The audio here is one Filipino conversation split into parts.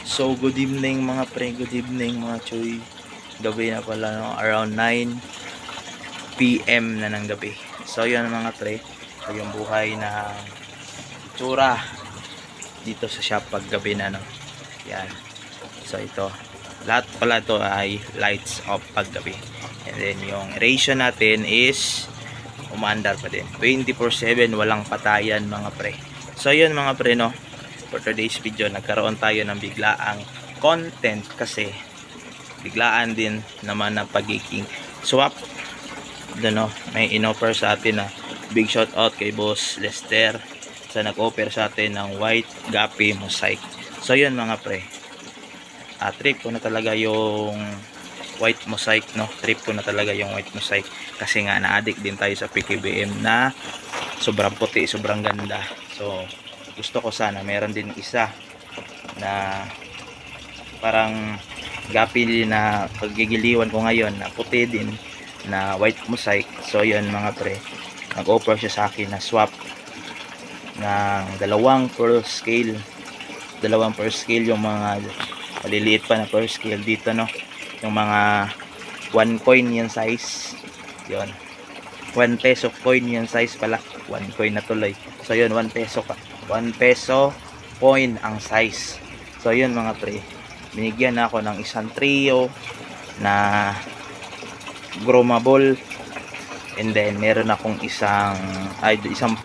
So good evening mga pre, good evening mga choy. Gabi na pala, no? Around 9 PM na ng gabi. So yun mga pre, so yung buhay na tsura dito sa shop pag gabi na, no? Yan. So ito, lahat pala to ay lights off pag gabi. And then yung ratio natin is umaandar pa din 24/7, walang patayan mga pre. So yun mga pre, no? For today's video, nagkaroon tayo ng biglaang content kasi biglaan din naman ng pagiging swap. Doon, no? May inoffer sa atin na big shout out kay Boss Lester sa nag-offer sa atin ng white Gapi Mosaic. So yun mga pre, trip ko na talaga yung white Mosaic, no? Trip ko na talaga yung white Mosaic kasi nga na-addict din tayo sa PKBM na sobrang puti, sobrang ganda. So gusto ko sana meron din isa na parang Gapi na paggigiliwan ko ngayon na puti din na white Mosaic. So yun mga pre, nag-offer siya sa akin na swap ng dalawang pearl scale yung mga maliliit pa na pearl scale dito, no? Yung mga 1 coin yung size, yun 1 peso coin yung size pala, 1 coin na tuloy. So yun, 1 peso coin ang size. So yun mga pre, binigyan na ako ng isang trio na grommable, and then meron akong isang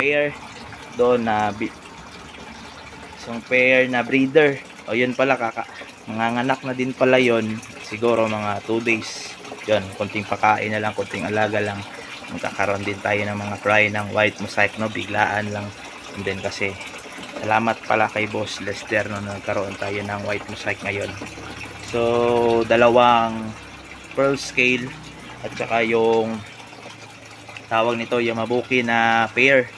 pair doon na isang pair na breeder. O yun pala, manganganak na din pala yun, siguro mga 2 days. Yun, konting pakain na lang, konting alaga lang, magkakaroon din tayo ng mga fry ng white Mosaic, no? Biglaan lang. And then kasi salamat pala kay Boss Lester, no, nagkaroon tayo ng white Mosaic ngayon. So dalawang pearl scale at saka yung tawag nito yung Mabuki na pair,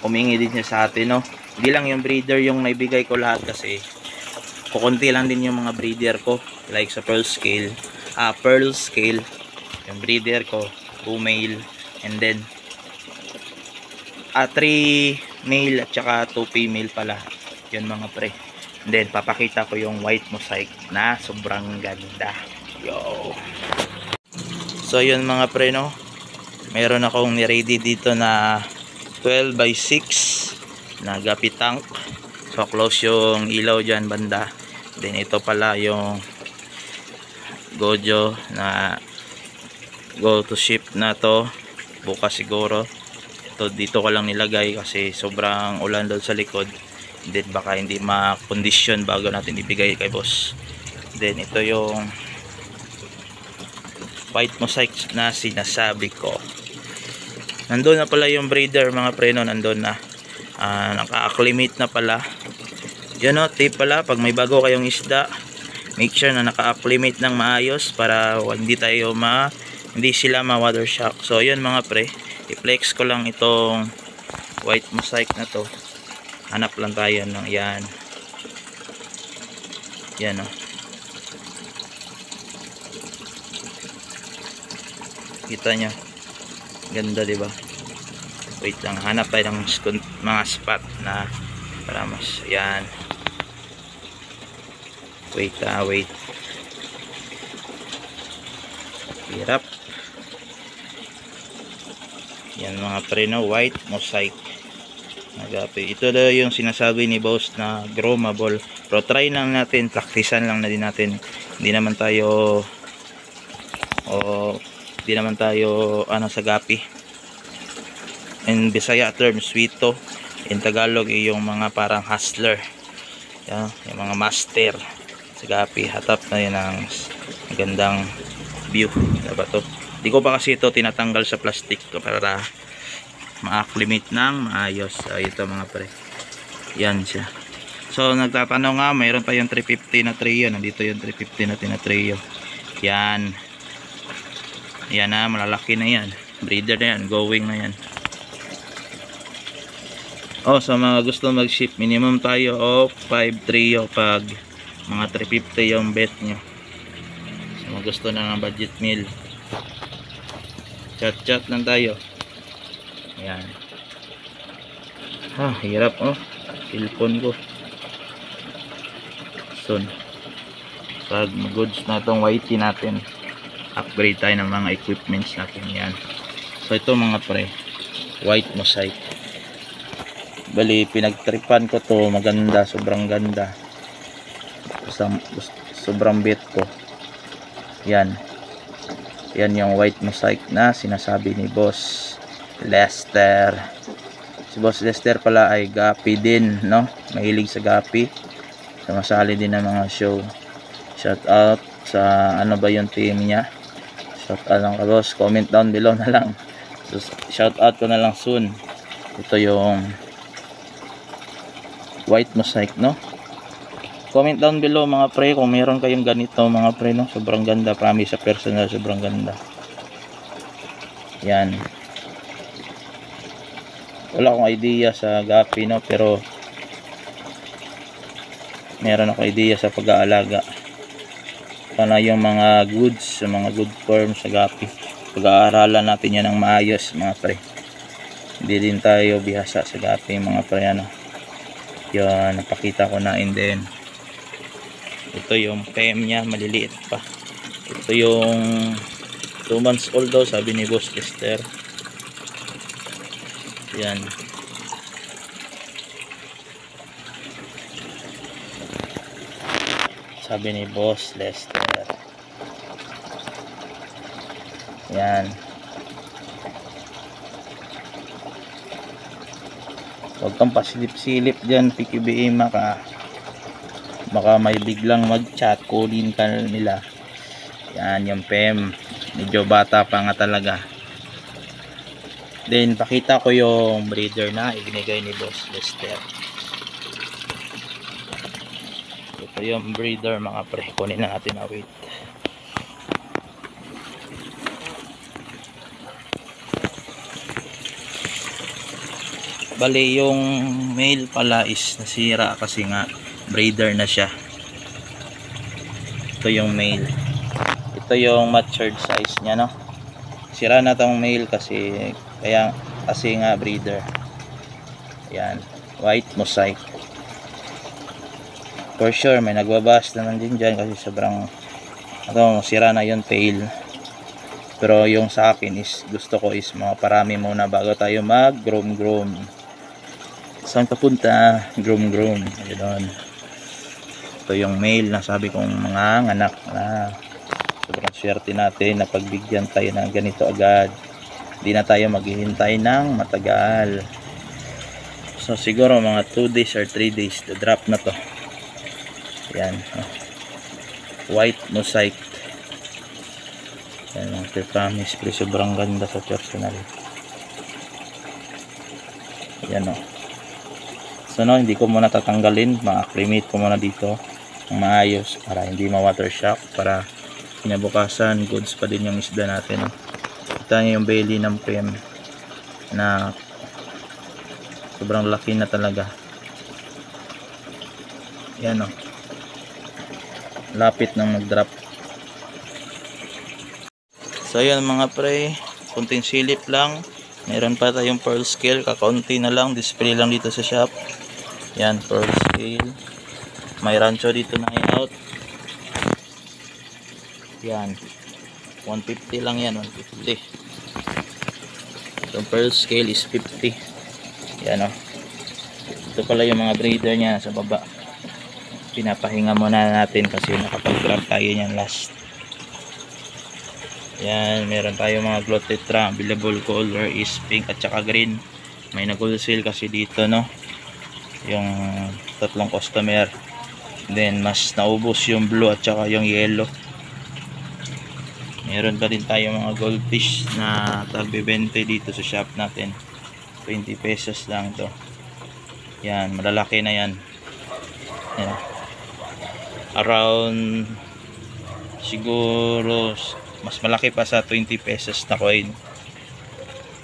humingi din niya sa atin, no? Hindi lang yung breeder yung naibigay ko lahat kasi kukunti lang din yung mga breeder ko, like sa pearl scale yung breeder ko 2 male and then 3 male at saka 2 female pala yun mga pre. And then papakita ko yung white Mosaic na sobrang ganda. Yo, so yun mga pre, no, meron akong ni-ready dito na 12x6 na Gapi tank. So close yung ilaw dyan banda. Then ito pala yung Gojo na go to ship na to bukas siguro. Ito dito ko lang nilagay kasi sobrang ulan doon sa likod. Then baka hindi ma-condition bago natin ibigay kay boss. Then ito yung white Mosaic na sinasabi ko. Nandun na pala yung breeder mga preno, nandun na. Naka-acclimate na pala. Yun, no, tip pala, pag may bago kayong isda, make sure na naka-acclimate ng maayos para hindi sila ma-water shock. So yun mga pre, i-flex ko lang itong white Mosaic na to. Hanap lang tayo ng yan. Yan, no. Kita nyo, ganda diba? Wait lang, hanap tayo ng mga spot na para mas, yan. Wait. Hirap. Yan mga pre, no, white Mosaic na Gapi. Ito daw yung sinasabi ni boss na grommable. Pero try lang natin, praktisan lang na din natin. Hindi naman tayo sa Gapi. In Bisaya term, sweeto. In Tagalog, yung mga parang hustler. Yan, yung mga master sa Gapi. Hatap na yun ang magandang view. Diba to? Di ko pa kasi ito tinatanggal sa plastic to para ma-acclimate ng maayos. So, ito mga pre. Yan siya. So, nagtatanong nga, mayroon pa yung 350 na trio. Nandito yung 350 natin na trio. Yan. Yan na, malalaki na yan. Breeder na yan, going na yan. Oh, so mga gusto mag-ship, minimum tayo of 5 trio pag mga 350 yung bet nyo. So mga gusto na ng budget meal, chat lang tayo. Ayan. Hirap, oh. Cellphone ko. Son. pag goods na itong whitey natin, upgrade tayo ng mga equipments natin. Yan. So ito mga pre, white mosaic. Bali pinagtripan ko to, maganda, sobrang ganda. Sobrang bet ko. Yan. Yan yung white mosaic na sinasabi ni Boss Lester. Si Boss Lester pala ay gapi din, no? Mahilig sa gapi. Sumasali din ng mga show. Shout out sa ano ba yung team niya. Shout out lang ka boss. Comment down below na lang. So, shout out ko na lang soon. Ito yung white mosaic, no? Comment down below mga pre kung meron kayong ganito mga pre, no? Sobrang ganda. Promise sa personal, sobrang ganda. Yan. Wala akong idea sa gapi, no? Pero meron ako idea sa pag-aalaga. Paano yung mga goods, mga good form sa gapi. Pag-aaralan natin yan ng maayos mga pre. Hindi din tayo bihasa sa gapi mga pre, ano. Yan, napakita ko na. And then ito yung PM niya, maliliit pa. Ito yung 2 months old daw, sabi ni Boss Lester. Yan. Sabi ni Boss Lester. Yan. Huwag kang pasilip-silip dyan, PQBM ka. Baka may biglang mag-chat, kunin ka nila. Yan yung PM. Medyo bata pa nga talaga. Then pakita ko yung breeder na ibinigay ni Boss Lester. Ito yung breeder mga pre. Kunin na natin na wait. Bali yung male pala is nasira kasi nga breeder na siya. Ito yung male. Ito yung matured size niya, no? Sira na tong male kasi nga breeder. Yan, white mosaic. For sure may nagbabas na din dyan kasi sobrang sira na yung tail. Pero yung sa akin is gusto ko is mga parami muna bago tayo mag groom. Saan papunta? Groom. Ayun. Ito yung male na sabi kong mga anak na sobrang swerte natin na pagbigyan tayo ng ganito agad. Hindi na tayo maghihintay ng matagal. So siguro mga 2 days or 3 days the drop na to. Yan. White mosaic. Yan ang promise, pero sobrang ganda sa personal. Yan o. So no, hindi ko muna tatanggalin. Ma-acclimate ko muna dito ng maayos para hindi ma-water shock, para kinabukasan goods pa din yung isda natin, no? Kita nyo yung belly ng PM na sobrang laki na talaga. Yan o. Lapit nang mag-drop. So yan mga pre, kunting silip lang. Meron pa tayong pearl scale, kakaunti na lang, display lang dito sa shop. Yan, pearl scale. May rancho dito na out. Yan, 150 lang yan, 150. Itong pearl scale is 50. Yan o. Ito pala yung mga breeder niya sa baba. Pinapahinga muna natin kasi nakapag-grab tayo niyan last. Yan, meron tayo mga glow tetra. Available color is pink at saka green. May nag-wholesale kasi dito, no? Yung tatlong customer. Then mas naubos yung blue at saka yung yellow. Meron pa din tayo mga goldfish na tagbebente dito sa shop natin. 20 pesos lang to. Yan, malalaki na yan. Yan. Around siguro mas malaki pa sa 20 pesos na coin.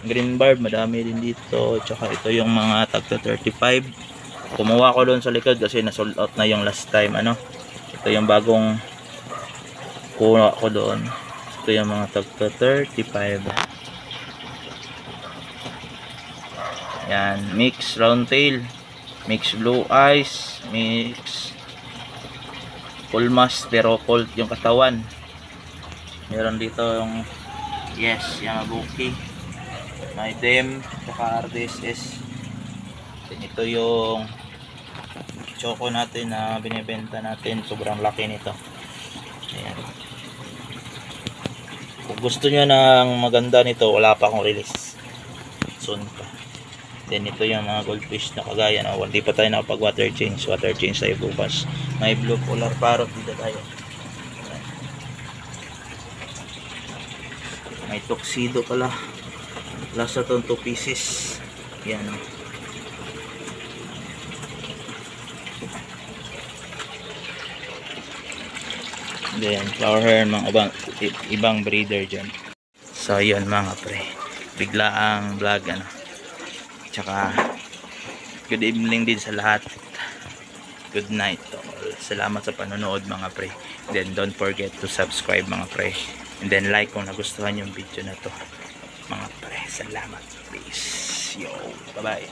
Green barb, madami din dito. Tsaka ito yung mga tagta 35. Kumuha ko doon sa likod kasi na-sold out na yung last time, ano. Ito yung bagong kuha ko doon. Ito yung mga tagta 35. Yan, mix round tail, mix blue eyes, mix full mask pero cold yung katawan. Meron dito yung Yamabuki, may DEM, saka RDSS. Then ito yung choco natin na binibenta natin, sobrang laki nito. Ayan. Kung gusto nyo ng maganda nito, wala pa akong release, soon pa. Then ito yung mga goldfish na kagaya na hindi pa tayo nakapag water change tayo bukas. May blue polar parrot dito tayo. May tuxedo pala, lasa to 2 pieces. Yan. Then flower hair, mga ibang breeder dyan. So yun mga pre, bigla ang vlog tsaka good evening din sa lahat, good night to all. Salamat sa panonood mga pre. Then don't forget to subscribe mga pre, and then like kung nagustuhan yung video na to mga pre. Salamat, peace, yo, bye bye.